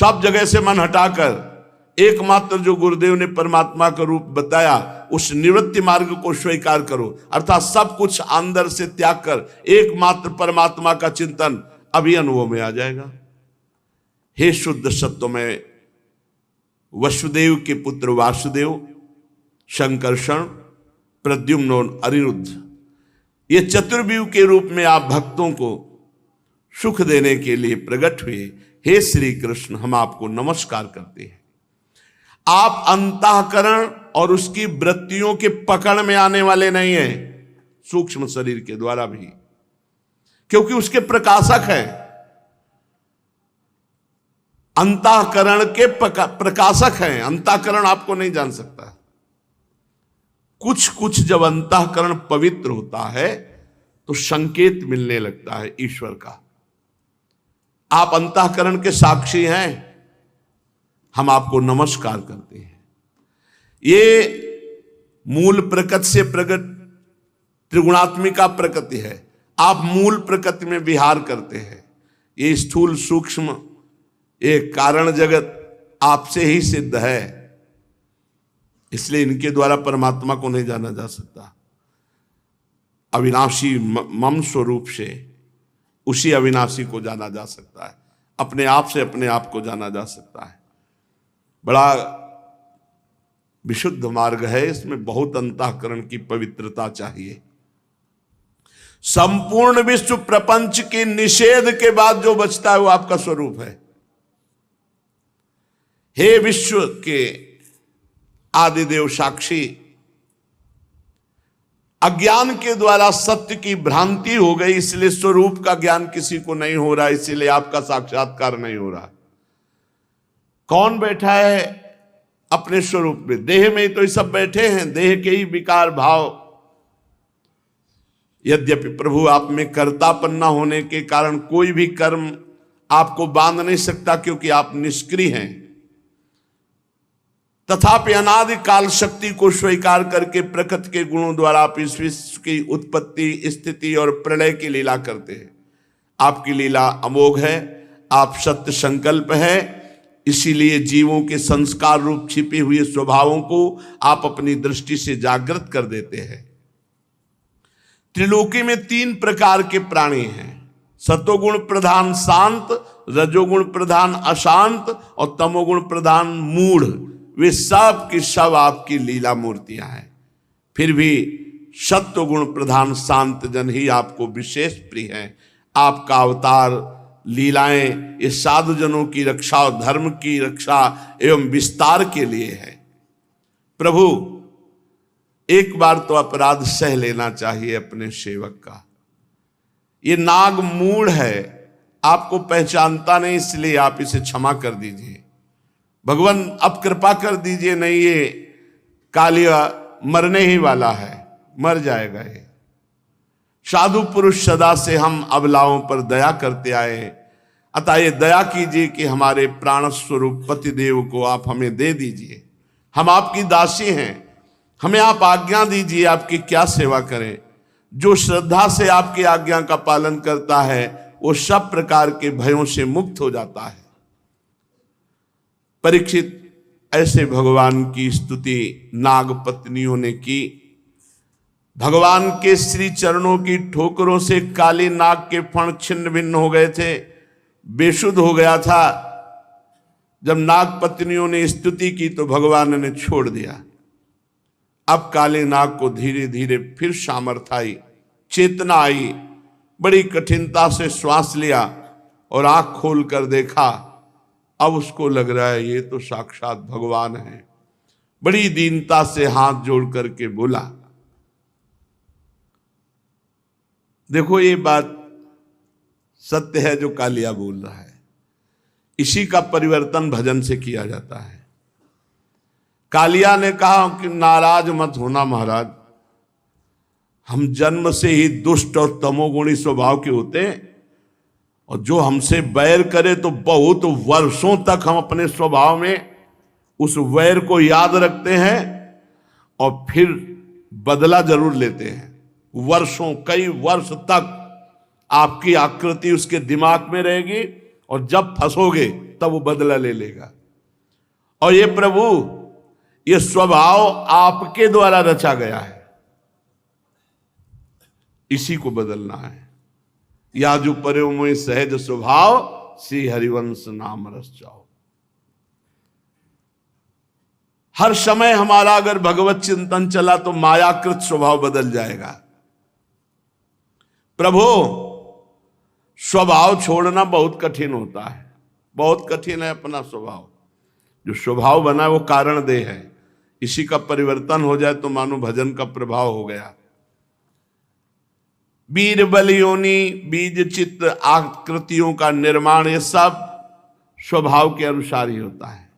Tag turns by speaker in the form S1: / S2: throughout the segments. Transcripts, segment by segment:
S1: सब जगह से मन हटाकर एकमात्र जो गुरुदेव ने परमात्मा का रूप बताया उस निवृत्ति मार्ग को स्वीकार करो, अर्थात सब कुछ अंदर से त्याग कर एकमात्र परमात्मा का चिंतन, अभी अनुभव में आ जाएगा। हे शुद्ध सत्व में वसुदेव के पुत्र वासुदेव, शंकरषण, प्रद्युम्न और अनिरुद्ध, ये चतुर्व्यूह के रूप में आप भक्तों को सुख देने के लिए प्रकट हुए। हे श्री कृष्ण, हम आपको नमस्कार करते हैं। आप अंतःकरण और उसकी वृत्तियों के पकड़ में आने वाले नहीं हैं, सूक्ष्म शरीर के द्वारा भी, क्योंकि उसके प्रकाशक हैं। अंतःकरण के प्रकाशक हैं, अंतःकरण आपको नहीं जान सकता। कुछ कुछ जब अंतःकरण पवित्र होता है तो संकेत मिलने लगता है ईश्वर का। आप अंतःकरण के साक्षी हैं, हम आपको नमस्कार करते हैं। ये मूल प्रकृति से प्रकट त्रिगुणात्मिका प्रकृति है, आप मूल प्रकृति में विहार करते हैं। ये स्थूल सूक्ष्म ये कारण जगत आपसे ही सिद्ध है, इसलिए इनके द्वारा परमात्मा को नहीं जाना जा सकता। अविनाशी मम स्वरूप से उसी अविनाशी को जाना जा सकता है, अपने आप से अपने आप को जाना जा सकता है। बड़ा विशुद्ध मार्ग है, इसमें बहुत अंतःकरण की पवित्रता चाहिए। संपूर्ण विश्व प्रपंच के निषेध के बाद जो बचता है वो आपका स्वरूप है। हे विश्व के आदिदेव साक्षी, अज्ञान के द्वारा सत्य की भ्रांति हो गई, इसलिए स्वरूप का ज्ञान किसी को नहीं हो रहा, इसीलिए आपका साक्षात्कार नहीं हो रहा। कौन बैठा है अपने स्वरूप में? देह में तो ये सब बैठे हैं, देह के ही विकार भाव। यद्यपि प्रभु आप में कर्तापन न होने के कारण कोई भी कर्म आपको बांध नहीं सकता, क्योंकि आप निष्क्रिय हैं। तथापि अनादि काल शक्ति को स्वीकार करके प्रकृति के गुणों द्वारा आप इस विश्व की उत्पत्ति, स्थिति और प्रलय की लीला करते हैं। आपकी लीला अमोघ है, आप सत्य संकल्प है, इसीलिए जीवों के संस्कार रूप छिपे हुए स्वभावों को आप अपनी दृष्टि से जागृत कर देते हैं। त्रिलोकी में 3 प्रकार के प्राणी हैं, सतोगुण प्रधान शांत, रजोगुण प्रधान अशांत और तमोगुण प्रधान मूढ़। वे सब की सब आपकी लीला मूर्तियां हैं। फिर भी सत्वगुण प्रधान शांत जन ही आपको विशेष प्रिय हैं। आपका अवतार लीलाएं ये साधु जनों की रक्षा और धर्म की रक्षा एवं विस्तार के लिए है। प्रभु, एक बार तो अपराध सह लेना चाहिए अपने सेवक का। ये नाग मूढ़ है, आपको पहचानता नहीं, इसलिए आप इसे क्षमा कर दीजिए। भगवान अब कृपा कर दीजिए, नहीं ये कालिया मरने ही वाला है, मर जाएगा ये। साधु पुरुष सदा से हम अबलाओं पर दया करते आए, अतः ये दया कीजिए कि हमारे प्राण स्वरूप पतिदेव को आप हमें दे दीजिए। हम आपकी दासी हैं, हमें आप आज्ञा दीजिए, आपकी क्या सेवा करें। जो श्रद्धा से आपकी आज्ञा का पालन करता है वो सब प्रकार के भयों से मुक्त हो जाता है। परीक्षित, ऐसे भगवान की स्तुति नाग पत्नियों ने की। भगवान के श्री चरणों की ठोकरों से काली नाग के फण छिन्न भिन्न हो गए थे, बेसुध हो गया था। जब नाग पत्नियों ने स्तुति की तो भगवान ने छोड़ दिया। अब काले नाग को धीरे धीरे फिर सामर्थ्य आई, चेतना आई, बड़ी कठिनता से श्वास लिया और आंख खोल कर देखा। अब उसको लग रहा है ये तो साक्षात भगवान है। बड़ी दीनता से हाथ जोड़ करके बोला। देखो ये बात सत्य है जो कालिया बोल रहा है। इसी का परिवर्तन भजन से किया जाता है। कालिया ने कहा कि नाराज मत होना महाराज, हम जन्म से ही दुष्ट और तमोगुणी स्वभाव के होते हैं, और जो हमसे बैर करे तो बहुत वर्षों तक हम अपने स्वभाव में उस वैर को याद रखते हैं और फिर बदला जरूर लेते हैं। वर्षों, कई वर्ष तक आपकी आकृति उसके दिमाग में रहेगी, और जब फंसोगे तब वो बदला ले लेगा। और ये प्रभु, ये स्वभाव आपके द्वारा रचा गया है, इसी को बदलना है। या जो परे मोहि सहज स्वभाव, श्री हरिवंश नाम रस जाओ। हर समय हमारा अगर भगवत चिंतन चला तो मायाकृत स्वभाव बदल जाएगा। प्रभु, स्वभाव छोड़ना बहुत कठिन होता है, बहुत कठिन है अपना स्वभाव। जो स्वभाव बना है वो कारण देह है, इसी का परिवर्तन हो जाए तो मानो भजन का प्रभाव हो गया। वीर बल योनि बीज चित्त आकृतियों का निर्माण, ये सब स्वभाव के अनुसार ही होता है।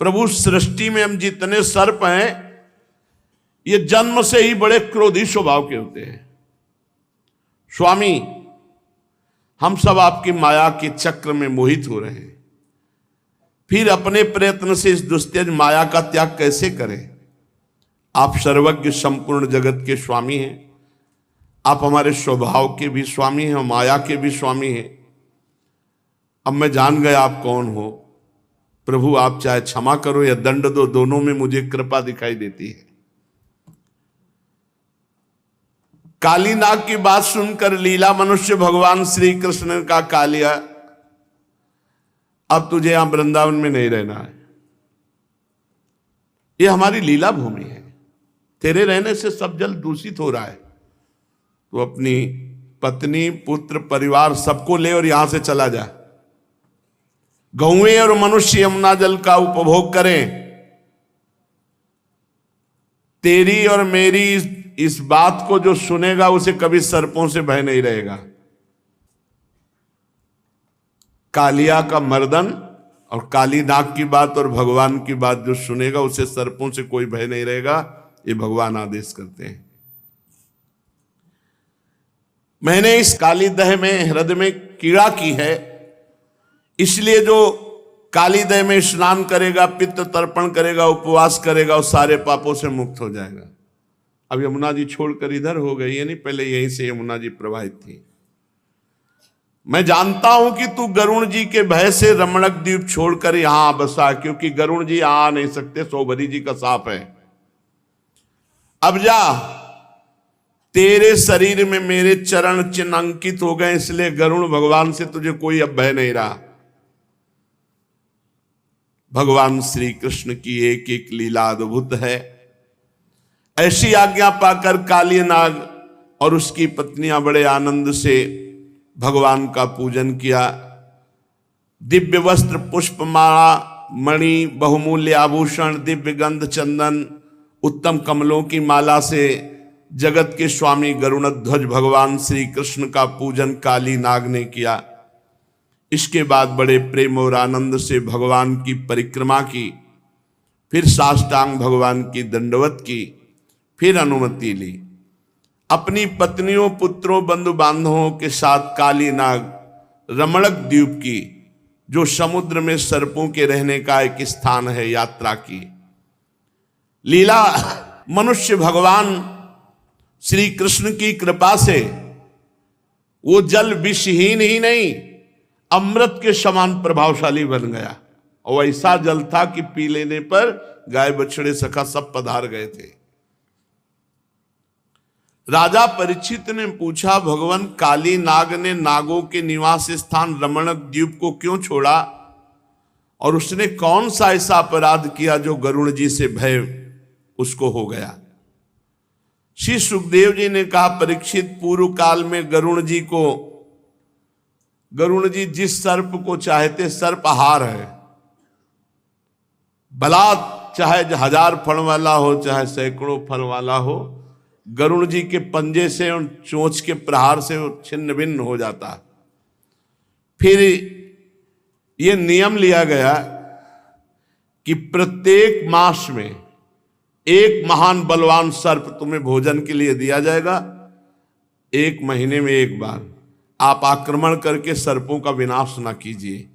S1: प्रभु, सृष्टि में हम जितने सर्प हैं, ये जन्म से ही बड़े क्रोधी स्वभाव के होते हैं। स्वामी, हम सब आपकी माया के चक्र में मोहित हो रहे हैं, फिर अपने प्रयत्न से इस दुस्तेज माया का त्याग कैसे करें? आप सर्वज्ञ संपूर्ण जगत के स्वामी हैं, आप हमारे स्वभाव के भी स्वामी हैं, माया के भी स्वामी हैं। अब मैं जान गया आप कौन हो। प्रभु, आप चाहे क्षमा करो या दंड दो, दोनों में मुझे कृपा दिखाई देती है। काली नाग की बात सुनकर लीला मनुष्य भगवान श्री कृष्ण ने कहा, कालिया, अब तुझे यहां वृंदावन में नहीं रहना है, ये हमारी लीला भूमि है, तेरे रहने से सब जल दूषित हो रहा है। तो अपनी पत्नी, पुत्र, परिवार सबको ले और यहां से चला जा। गौएं और मनुष्य यमुना जल का उपभोग करें। तेरी और मेरी इस बात को जो सुनेगा उसे कभी सर्पों से भय नहीं रहेगा। कालिया का मर्दन और काली नाग की बात और भगवान की बात जो सुनेगा उसे सर्पों से कोई भय नहीं रहेगा, ये भगवान आदेश करते हैं। मैंने इस काली दह में हृदय में कीड़ा की है, इसलिए जो काली दह में स्नान करेगा, पित्त तर्पण करेगा, उपवास करेगा, उस सारे पापों से मुक्त हो जाएगा। अब यमुना जी छोड़कर इधर हो गई है, नहीं पहले यहीं से यमुना जी प्रवाहित थी। मैं जानता हूं कि तू गरुण जी के भय से रमणक द्वीप छोड़कर यहां बसा, क्योंकि गरुण जी आ नहीं सकते, सौभरी जी का साप है। अब जा, तेरे शरीर में मेरे चरण चिन्ह अंकित हो गए, इसलिए गरुण भगवान से तुझे कोई अब भय नहीं रहा। भगवान श्री कृष्ण की एक एक लीला अद्भुत है। ऐसी आज्ञा पाकर काली नाग और उसकी पत्नियां बड़े आनंद से भगवान का पूजन किया। दिव्य वस्त्र, पुष्पमाला, मणि, बहुमूल्य आभूषण, दिव्य गंध, चंदन, उत्तम कमलों की माला से जगत के स्वामी गरुणध्वज भगवान श्री कृष्ण का पूजन काली नाग ने किया। इसके बाद बड़े प्रेम और आनंद से भगवान की परिक्रमा की, फिर साष्टांग भगवान की दंडवत की, फिर अनुमति ली। अपनी पत्नियों, पुत्रों, बंधु बांधवों के साथ काली नाग रमणक द्वीप की, जो समुद्र में सर्पों के रहने का एक स्थान है, यात्रा की। लीला मनुष्य भगवान श्री कृष्ण की कृपा से वो जल विषहीन ही नहीं, अमृत के समान प्रभावशाली बन गया। और ऐसा जल था कि पी लेने पर गाय बछड़े सखा सब पधार गए थे। राजा परीक्षित ने पूछा, भगवान, काली नाग ने नागों के निवास स्थान रमणक द्वीप को क्यों छोड़ा, और उसने कौन सा ऐसा अपराध किया जो गरुण जी से भय उसको हो गया? श्री सुखदेव जी ने कहा, परीक्षित, पूर्व काल में गरुण जी जिस सर्प को चाहते, सर्पहार है, भला चाहे 1000 फण वाला हो, चाहे सैकड़ों फण वाला हो, गरुण जी के पंजे से और चोंच के प्रहार से वो छिन्न भिन्न हो जाता। फिर ये नियम लिया गया कि प्रत्येक मास में एक महान बलवान सर्प तुम्हें भोजन के लिए दिया जाएगा। 1 महीने में एक बार आप आक्रमण करके सर्पों का विनाश ना कीजिए।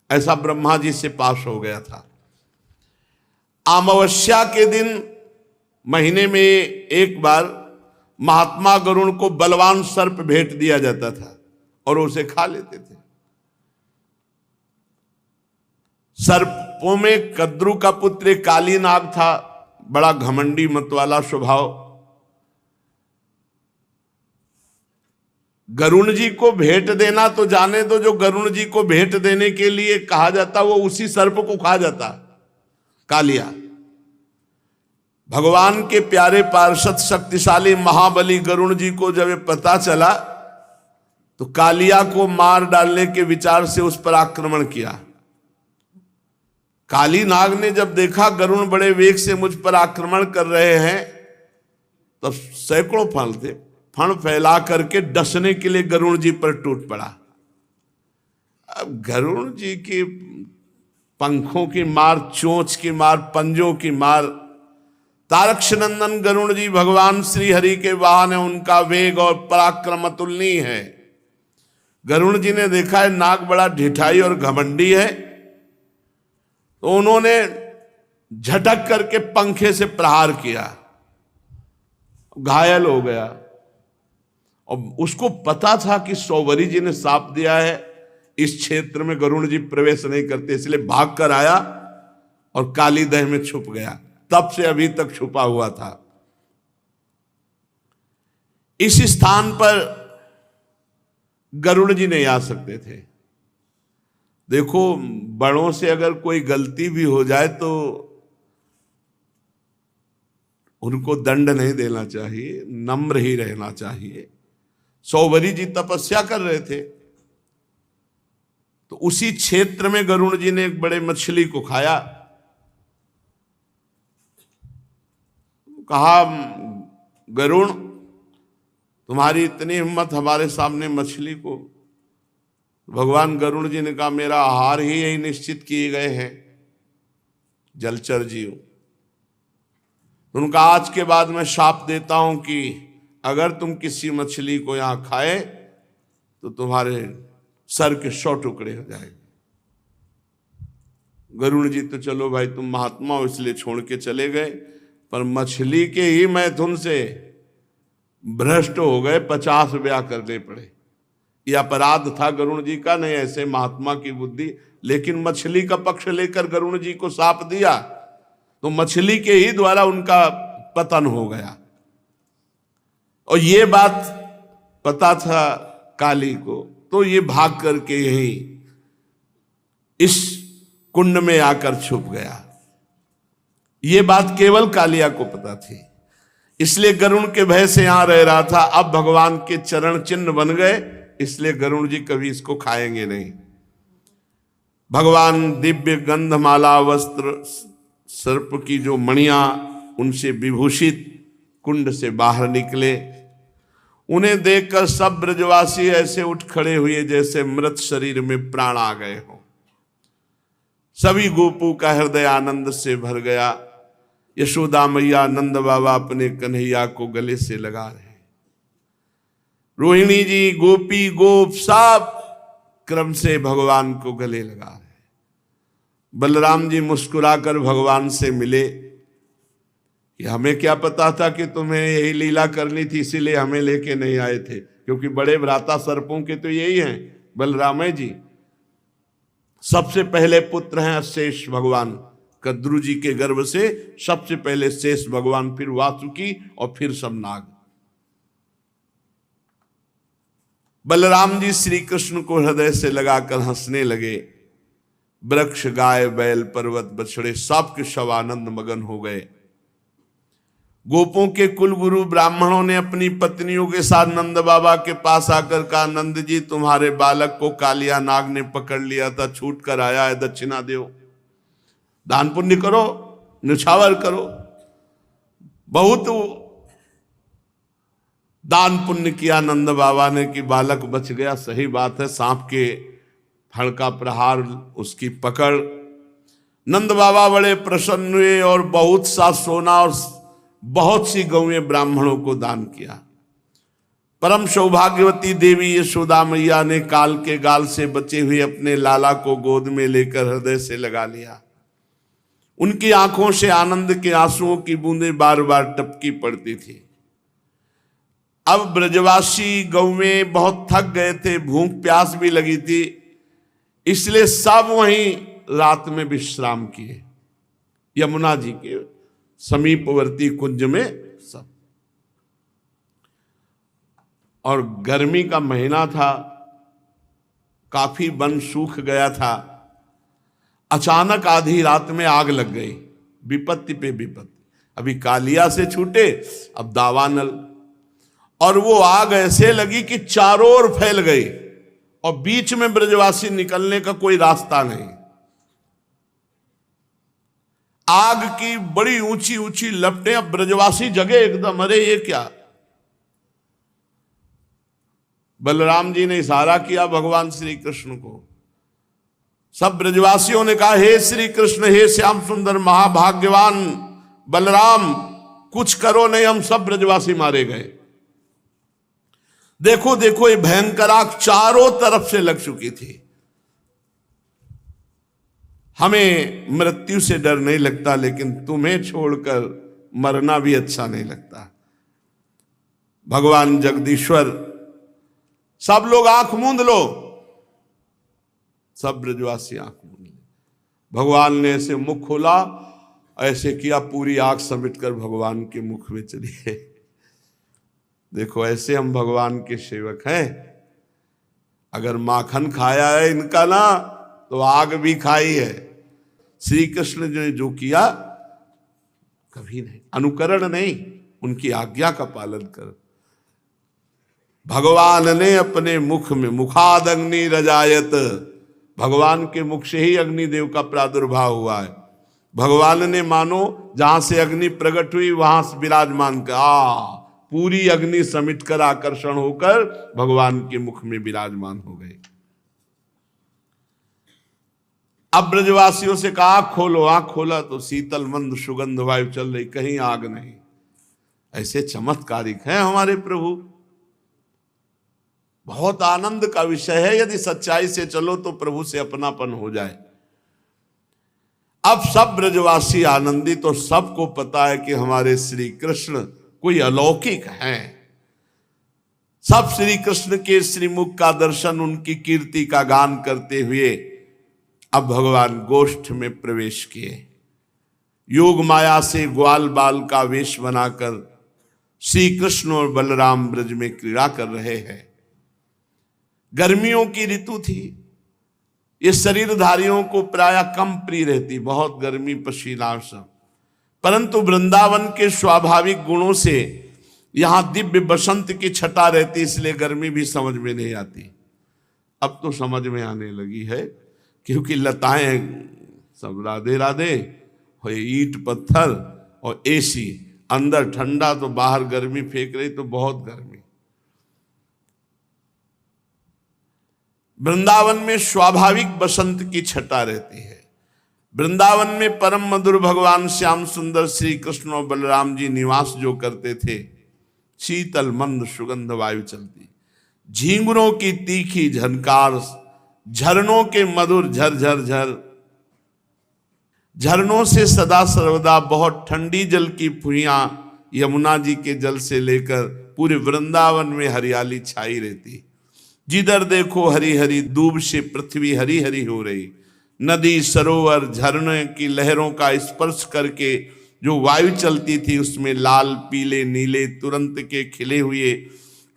S1: ऐसा ब्रह्मा जी से पास हो गया था। अमावस्या के दिन महीने में एक बार महात्मा गरुण को बलवान सर्प भेंट दिया जाता था और उसे खा लेते थे। सर्पों में कद्रु का पुत्र एक काली नाग था, बड़ा घमंडी मतवाला स्वभाव। गरुण जी को भेंट देना तो जाने दो, जो गरुण जी को भेंट देने के लिए कहा जाता वो उसी सर्प को खा जाता, कालिया। भगवान के प्यारे पार्षद शक्तिशाली महाबली गरुण जी को जब ये पता चला तो कालिया को मार डालने के विचार से उस पर आक्रमण किया। काली नाग ने जब देखा गरुण बड़े वेग से मुझ पर आक्रमण कर रहे हैं तो सैकड़ों फण फैला करके डसने के लिए गरुण जी पर टूट पड़ा। अब गरुण जी की पंखों की मार, चोंच की मार, पंजों की मार, तारक्ष नंदन गरुण जी भगवान श्री हरि के वाहन है, उनका वेग और पराक्रम अतुलनीय है। गरुण जी ने देखा है नाग बड़ा ढिठाई और घमंडी है, तो उन्होंने झटक करके पंखे से प्रहार किया, घायल हो गया। और उसको पता था कि सौवरी जी ने साप दिया है, इस क्षेत्र में गरुण जी प्रवेश नहीं करते, इसलिए भाग कर आया और काली दह में छुप गया। तब से अभी तक छुपा हुआ था। इस स्थान पर गरुड़ जी नहीं आ सकते थे। देखो, बड़ों से अगर कोई गलती भी हो जाए तो उनको दंड नहीं देना चाहिए, नम्र ही रहना चाहिए। सौवरी जी तपस्या कर रहे थे, तो उसी क्षेत्र में गरुड़ जी ने एक बड़े मछली को खाया। कहा, गरुण तुम्हारी इतनी हिम्मत हमारे सामने मछली को। भगवान गरुण जी ने कहा, मेरा आहार ही यही निश्चित किए गए हैं, जलचर जीव। उनका आज के बाद मैं शाप देता हूं कि अगर तुम किसी मछली को यहां खाए तो तुम्हारे सर के 100 टुकड़े हो जाएंगे। गरुण जी तो चलो भाई तुम महात्मा हो इसलिए छोड़ के चले गए, पर मछली के ही मैथुन से भ्रष्ट हो गए, 50 ब्याह करने पड़े। यह अपराध था गरुण जी का, नहीं ऐसे महात्मा की बुद्धि। लेकिन मछली का पक्ष लेकर गरुण जी को शाप दिया तो मछली के ही द्वारा उनका पतन हो गया। और ये बात पता था काली को, तो ये भाग करके यही इस कुंड में आकर छुप गया। ये बात केवल कालिया को पता थी, इसलिए गरुण के भय से यहां रह रहा था। अब भगवान के चरण चिन्ह बन गए, इसलिए गरुण जी कभी इसको खाएंगे नहीं। भगवान दिव्य गंधमाला वस्त्र सर्प की जो मणियां उनसे विभूषित कुंड से बाहर निकले। उन्हें देखकर सब ब्रजवासी ऐसे उठ खड़े हुए जैसे मृत शरीर में प्राण आ गए हो। सभी गोपू का हृदय आनंद से भर गया। यशोदा मैया, नंद बाबा अपने कन्हैया को गले से लगा रहे। रोहिणी जी, गोपी, गोप सब क्रम से भगवान को गले लगा रहे। बलराम जी मुस्कुराकर भगवान से मिले कि हमें क्या पता था कि तुम्हें यही लीला करनी थी, इसीलिए हमें लेके नहीं आए थे, क्योंकि बड़े भ्राता सर्पों के तो यही हैं बलराम जी। सबसे पहले पुत्र हैं शेष भगवान। कद्रु जी के गर्भ से सबसे पहले शेष भगवान, फिर वासुकी और फिर सब नाग। बलराम जी श्री कृष्ण को हृदय से लगाकर हंसने लगे। वृक्ष, गाय, बैल, पर्वत, बछड़े सब के सब आनंद मगन हो गए। गोपों के कुल गुरु ब्राह्मणों ने अपनी पत्नियों के साथ नंद बाबा के पास आकर कहा, नंद जी तुम्हारे बालक को कालिया नाग ने पकड़ लिया था, छूट कर आया है, दक्षिणा दो, दान पुण्य करो, निछावर करो। बहुत दान पुण्य किया नंद बाबा ने कि बालक बच गया। सही बात है, सांप के फण का प्रहार, उसकी पकड़। नंद बाबा बड़े प्रसन्न हुए और बहुत सा सोना और बहुत सी गौएं ब्राह्मणों को दान किया। परम सौभाग्यवती देवी यशोदा मैया ने काल के गाल से बचे हुए अपने लाला को गोद में लेकर हृदय से लगा लिया। उनकी आंखों से आनंद के आंसुओं की बूंदें बार बार टपकी पड़ती थी। अब ब्रजवासी गौएं बहुत थक गए थे, भूख प्यास भी लगी थी, इसलिए सब वहीं रात में विश्राम किए यमुना जी के समीपवर्ती कुंज में सब। और गर्मी का महीना था, काफी वन सूख गया था। अचानक आधी रात में आग लग गई, विपत्ति पे विपत्ति। अभी कालिया से छूटे, अब दावानल। और वो आग ऐसे लगी कि चारों ओर फैल गई और बीच में ब्रजवासी निकलने का कोई रास्ता नहीं। आग की बड़ी ऊंची ऊंची लपटें, अब ब्रजवासी जगे एकदम, अरे ये क्या। बलराम जी ने इशारा किया भगवान श्री कृष्ण को। सब ब्रजवासियों ने कहा, हे श्री कृष्ण, हे श्याम सुंदर महाभाग्यवान बलराम, कुछ करो नहीं, हम सब ब्रजवासी मारे गए। देखो देखो, ये भयंकर आग चारों तरफ से लग चुकी थी। हमें मृत्यु से डर नहीं लगता, लेकिन तुम्हें छोड़कर मरना भी अच्छा नहीं लगता। भगवान जगदीश्वर, सब लोग आंख मूंद लो। सब ब्रजवासी आंख मूंद लो। भगवान ने ऐसे मुख खोला, ऐसे किया, पूरी आग समेटकर भगवान के मुख में चली है। देखो, ऐसे हम भगवान के सेवक हैं। अगर माखन खाया है इनका ना, तो आग भी खाई है। श्री कृष्ण ने जो किया कभी नहीं, अनुकरण नहीं, उनकी आज्ञा का पालन कर। भगवान ने अपने मुख में, मुखाद अग्नि रजायत, भगवान के मुख से ही अग्निदेव का प्रादुर्भाव हुआ है। भगवान ने मानो जहां से अग्नि प्रकट हुई वहां से विराजमान का पूरी अग्नि समिट कर आकर्षण होकर भगवान के मुख में विराजमान हो गए। अब ब्रजवासियों से कहा, आंख खोलो। आंख खोला तो शीतल मंद सुगंध वायु चल रही, कहीं आग नहीं। ऐसे चमत्कारिक हैं हमारे प्रभु। बहुत आनंद का विषय है। यदि सच्चाई से चलो तो प्रभु से अपनापन हो जाए। अब सब ब्रजवासी आनंदित, तो सबको पता है कि हमारे श्री कृष्ण कोई अलौकिक हैं। सब श्री कृष्ण के श्रीमुख का दर्शन, उनकी कीर्ति का गान करते हुए अब भगवान गोष्ठ में प्रवेश किए। योग माया से ग्वाल बाल का वेश बनाकर श्री कृष्ण और बलराम ब्रज में क्रीड़ा कर रहे हैं। गर्मियों की ऋतु थी। ये शरीरधारियों को प्राय कम प्रिय रहती, बहुत गर्मी, पसीना सब। परंतु वृंदावन के स्वाभाविक गुणों से यहां दिव्य बसंत की छटा रहती, इसलिए गर्मी भी समझ में नहीं आती। अब तो समझ में आने लगी है, क्योंकि लताएं सब राधे राधे, ईंट पत्थर और एसी, अंदर ठंडा तो बाहर गर्मी फेंक रही, तो बहुत गर्मी। वृंदावन में स्वाभाविक बसंत की छटा रहती है। वृंदावन में परम मधुर भगवान श्याम सुंदर श्री कृष्ण और बलराम जी निवास जो करते थे, शीतल मंद सुगंध वायु चलती, झींगुरों की तीखी झनकार, झरनों के मधुर झर झर झर, झरनों से सदा सर्वदा बहुत ठंडी जल की फुइयां यमुना जी के जल से लेकर पूरे वृंदावन में हरियाली छाई रहती। जिधर देखो हरी हरी दूब से पृथ्वी हरी हरी हो रही। नदी, सरोवर, झरने की लहरों का स्पर्श करके जो वायु चलती थी, उसमें लाल, पीले, नीले, तुरंत के खिले हुए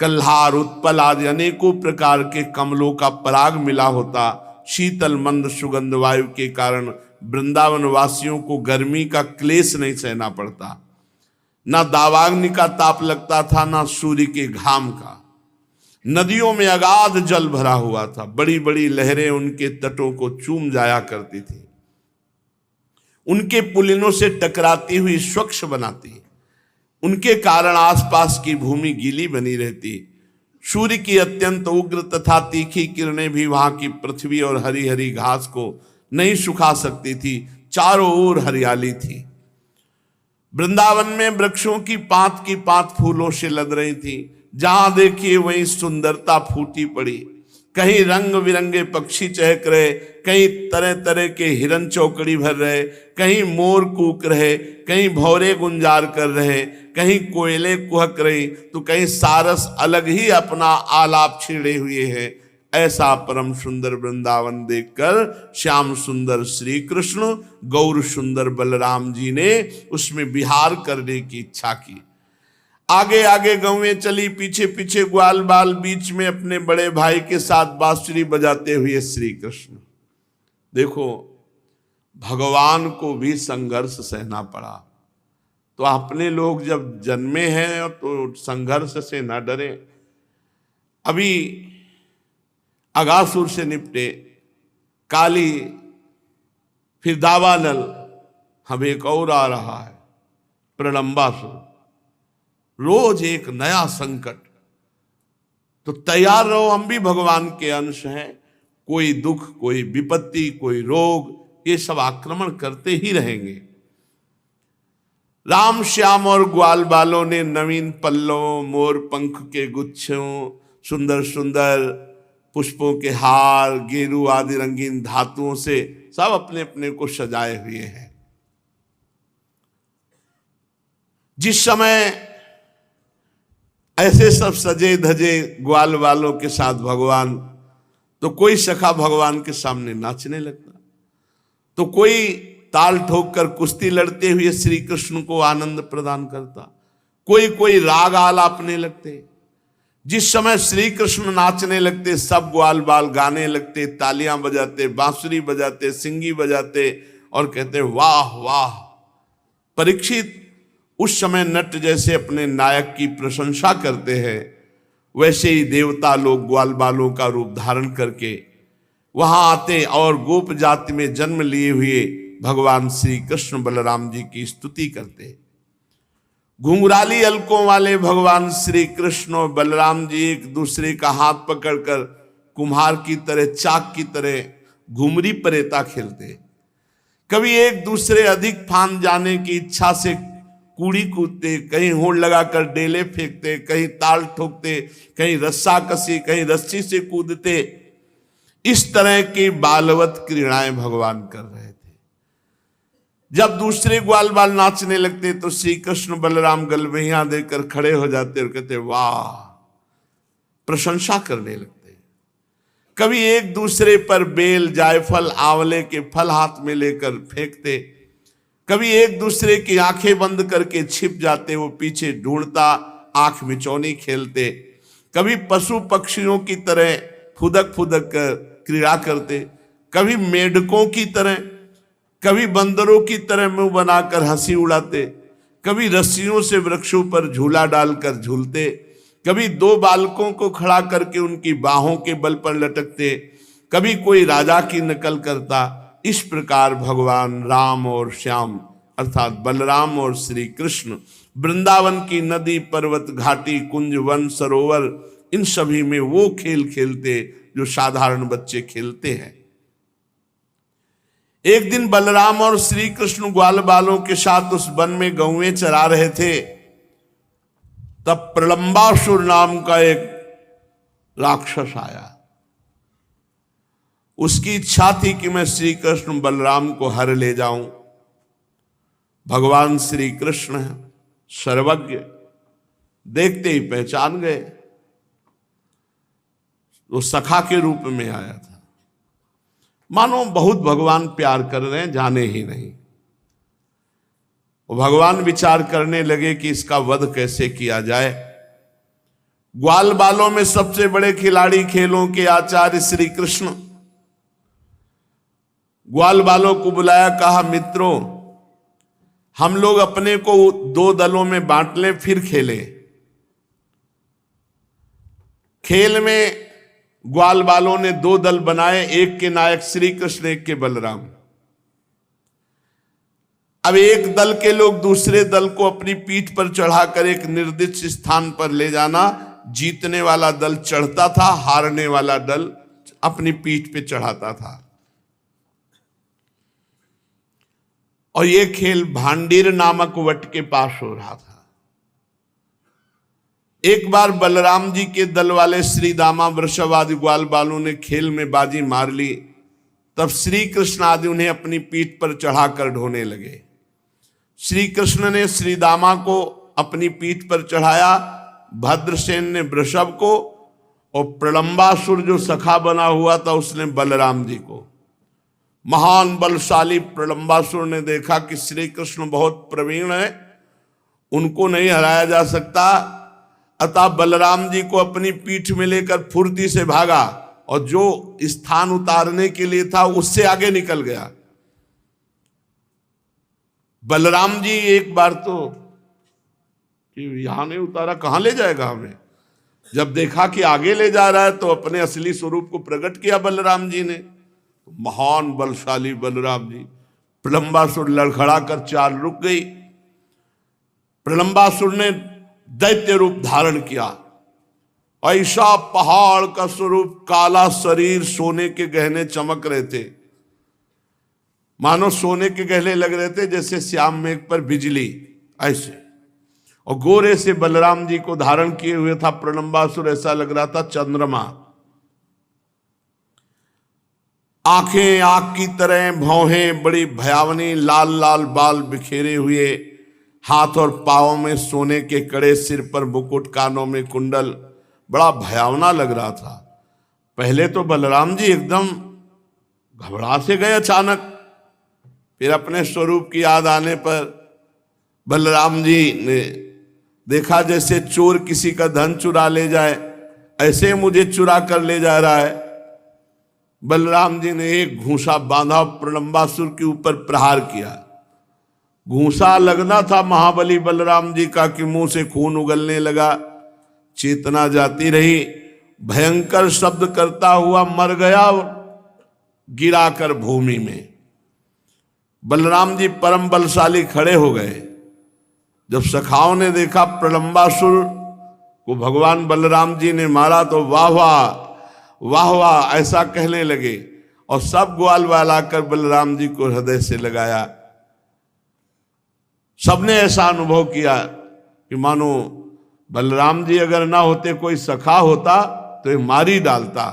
S1: कल्हार, उत्पल आदि अनेकों प्रकार के कमलों का पराग मिला होता। शीतल मंद सुगंध वायु के कारण वृंदावन वासियों को गर्मी का क्लेश नहीं सहना पड़ता। ना दावाग्नि का ताप लगता था, ना सूर्य के घाम का। नदियों में अगाध जल भरा हुआ था। बड़ी बड़ी लहरें उनके तटों को चूम जाया करती थी। उनके पुलिनों से टकराती हुई स्वच्छ बनाती। उनके कारण आसपास की भूमि गीली बनी रहती। सूर्य की अत्यंत उग्र तथा तीखी किरणें भी वहां की पृथ्वी और हरी हरी घास को नहीं सुखा सकती थी। चारों ओर हरियाली थी। वृंदावन में वृक्षों की पात फूलों से लद रही थी। जहां देखिए वहीं सुंदरता फूटी पड़ी। कहीं रंग बिरंगे पक्षी चहक रहे, कहीं तरह तरह के हिरन चौकड़ी भर रहे, कहीं मोर कूक रहे, कहीं भौरे गुंजार कर रहे, कहीं कोयले कुहक रही, तो कहीं सारस अलग ही अपना आलाप छेड़े हुए हैं। ऐसा परम सुंदर वृंदावन देखकर श्याम सुंदर श्री कृष्ण, गौर सुंदर बलराम जी ने उसमें विहार करने की इच्छा की। आगे आगे गौएं चली, पीछे पीछे ग्वाल बाल, बीच में अपने बड़े भाई के साथ बांसुरी बजाते हुए श्री कृष्ण। देखो, भगवान को भी संघर्ष सहना पड़ा। तो अपने लोग जब जन्मे हैं तो संघर्ष से न डरे। अभी अगासुर से निपटे, काली, फिर दावानल, अब एक और आ रहा है प्रलंबासुर। रोज एक नया संकट। तो तैयार रहो, हम भी भगवान के अंश हैं। कोई दुख, कोई विपत्ति, कोई रोग, ये सब आक्रमण करते ही रहेंगे। राम, श्याम और ग्वाल बालों ने नवीन पल्लों, मोर पंख के गुच्छों, सुंदर सुंदर पुष्पों के हार, गेरू आदि रंगीन धातुओं से सब अपने अपने को सजाए हुए हैं। जिस समय ऐसे सब सजे धजे ग्वाल बालों के साथ भगवान, तो कोई सखा भगवान के सामने नाचने लगता, तो कोई ताल ठोक कर कुश्ती लड़ते हुए श्री कृष्ण को आनंद प्रदान करता, कोई राग आलापने लगते। जिस समय श्री कृष्ण नाचने लगते, सब ग्वाल बाल गाने लगते, तालियां बजाते, बांसुरी बजाते, सिंगी बजाते और कहते वाह वाह। परीक्षित उस समय नट जैसे अपने नायक की प्रशंसा करते हैं, वैसे ही देवता लोग ग्वाल बालों का रूप धारण करके वहां आते और गोप जाति में जन्म लिए हुए भगवान श्री कृष्ण बलराम जी की स्तुति करते। घुंघराली अलकों वाले भगवान श्री कृष्ण और बलराम जी एक दूसरे का हाथ पकड़कर कुम्हार की तरह, चाक की तरह घुमरी परेता खेलते। कभी एक दूसरे अधिक फान जाने की इच्छा से कूड़ी कूदते, कहीं होड़ लगाकर डेले फेंकते, कहीं ताल ठोकते, कहीं रस्सा कसी, कहीं रस्सी से कूदते। इस तरह की बालवत क्रीड़ाएं भगवान कर रहे थे। जब दूसरे ग्वाल बाल नाचने लगते तो श्री कृष्ण बलराम गलबहियां देकर खड़े हो जाते और कहते वाह, प्रशंसा करने लगते। कभी एक दूसरे पर बेल, जायफल, आंवले के फल हाथ में लेकर फेंकते, कभी एक दूसरे की आंखें बंद करके छिप जाते, वो पीछे ढूंढता, आंख मिचौनी खेलते। कभी पशु पक्षियों की तरह फुदक फुदक कर क्रीड़ा करते, कभी मेढकों की तरह, कभी बंदरों की तरह मुंह बनाकर हंसी उड़ाते, कभी रस्सियों से वृक्षों पर झूला डालकर झूलते, कभी दो बालकों को खड़ा करके उनकी बाहों के बल पर लटकते, कभी कोई राजा की नकल करता। इस प्रकार भगवान राम और श्याम अर्थात बलराम और श्री कृष्ण वृंदावन की नदी, पर्वत, घाटी, कुंज, वन, सरोवर, इन सभी में वो खेल खेलते जो साधारण बच्चे खेलते हैं। एक दिन बलराम और श्री कृष्ण ग्वाल बालों के साथ उस वन में गौएं चरा रहे थे। तब प्रलंबासुर नाम का एक राक्षस आया। उसकी इच्छा थी कि मैं श्री कृष्ण बलराम को हर ले जाऊं। भगवान श्री कृष्ण सर्वज्ञ, देखते ही पहचान गए। वो सखा के रूप में आया था, मानो बहुत भगवान प्यार कर रहे हैं, जाने ही नहीं। वो भगवान विचार करने लगे कि इसका वध कैसे किया जाए। ग्वाल बालों में सबसे बड़े खिलाड़ी, खेलों के आचार्य श्री कृष्ण, ग्वाल बालों को बुलाया, कहा मित्रों, हम लोग अपने को दो दलों में बांट लें, फिर खेलें। खेल में ग्वाल बालों ने दो दल बनाए, एक के नायक श्री कृष्ण, एक के बलराम। अब एक दल के लोग दूसरे दल को अपनी पीठ पर चढ़ाकर एक निर्दिष्ट स्थान पर ले जाना। जीतने वाला दल चढ़ता था, हारने वाला दल अपनी पीठ पे चढ़ाता था। और यह खेल भांडीर नामक वट के पास हो रहा था। एक बार बलराम जी के दल वाले श्री दामा, वृषभ आदि ग्वाल बालों ने खेल में बाजी मार ली। तब श्री कृष्ण आदि उन्हें अपनी पीठ पर चढ़ाकर ढोने लगे। श्री कृष्ण ने श्री दामा को अपनी पीठ पर चढ़ाया, भद्रसेन ने वृषभ को, और प्रलंबासुर जो सखा बना हुआ था उसने बलराम जी को, महान बलशाली प्रलंबासुर ने देखा कि श्री कृष्ण बहुत प्रवीण है, उनको नहीं हराया जा सकता, अतः बलराम जी को अपनी पीठ में लेकर फुर्ती से भागा और जो स्थान उतारने के लिए था उससे आगे निकल गया। बलराम जी एक बार तो यहां नहीं उतारा, कहां ले जाएगा हमें, जब देखा कि आगे ले जा रहा है तो अपने असली स्वरूप को प्रकट किया बलराम जी ने। महान बलशाली बलराम जी, प्रलंबासुर लड़खड़ा कर चाल रुक गई। प्रलंबासुर ने दैत्य रूप धारण किया, ऐसा पहाड़ का स्वरूप, काला शरीर, सोने के गहने चमक रहे थे, मानो सोने के गहने लग रहे थे जैसे श्याम मेघ पर बिजली ऐसे। और गोरे से बलराम जी को धारण किए हुए था प्रलंबासुर, ऐसा लग रहा था चंद्रमा। आंखें आग की तरह, भौहें बड़ी भयावनी, लाल लाल बाल बिखेरे हुए, हाथ और पांवों में सोने के कड़े, सिर पर मुकुट, कानों में कुंडल, बड़ा भयावना लग रहा था। पहले तो बलराम जी एकदम घबरा से गए अचानक, फिर अपने स्वरूप की याद आने पर बलराम जी ने देखा जैसे चोर किसी का धन चुरा ले जाए, ऐसे मुझे चुरा कर ले जा रहा है। बलराम जी ने एक घूंसा बांधा, प्रलंबासुर के ऊपर प्रहार किया। घूंसा लगना था महाबली बलराम जी का कि मुंह से खून उगलने लगा, चेतना जाती रही, भयंकर शब्द करता हुआ मर गया, गिराकर भूमि में। बलराम जी परम बलशाली खड़े हो गए। जब सखाओं ने देखा प्रलंबासुर को भगवान बलराम जी ने मारा तो वाह वाह वाह वाह ऐसा कहने लगे, और सब ग्वाल वाला कर बलराम जी को हृदय से लगाया। सबने ऐसा अनुभव किया कि मानो बलराम जी अगर ना होते, कोई सखा होता तो ये मार ही डालता।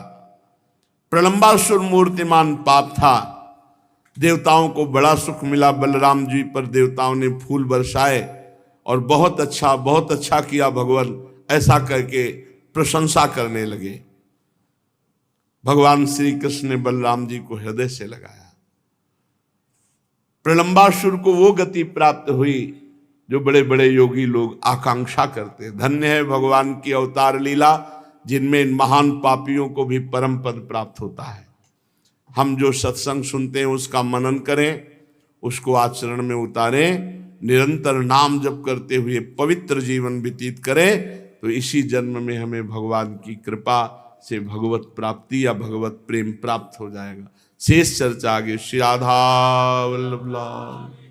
S1: प्रलंबासुर मूर्तिमान पाप था, देवताओं को बड़ा सुख मिला। बलराम जी पर देवताओं ने फूल बरसाए और बहुत अच्छा किया भगवान, ऐसा करके प्रशंसा करने लगे। भगवान श्री कृष्ण ने बलराम जी को हृदय से लगाया। प्रलंबासुर को वो गति प्राप्त हुई जो बड़े बड़े योगी लोग आकांक्षा करते। धन्य है भगवान की अवतार लीला, जिनमें इन महान पापियों को भी परम पद प्राप्त होता है। हम जो सत्संग सुनते हैं उसका मनन करें, उसको आचरण में उतारें, निरंतर नाम जप करते हुए पवित्र जीवन व्यतीत करें, तो इसी जन्म में हमें भगवान की कृपा से भगवत प्राप्ति या भगवत प्रेम प्राप्त हो जाएगा। शेष चर्चा आगे। श्री राधा वल्लभ लाल।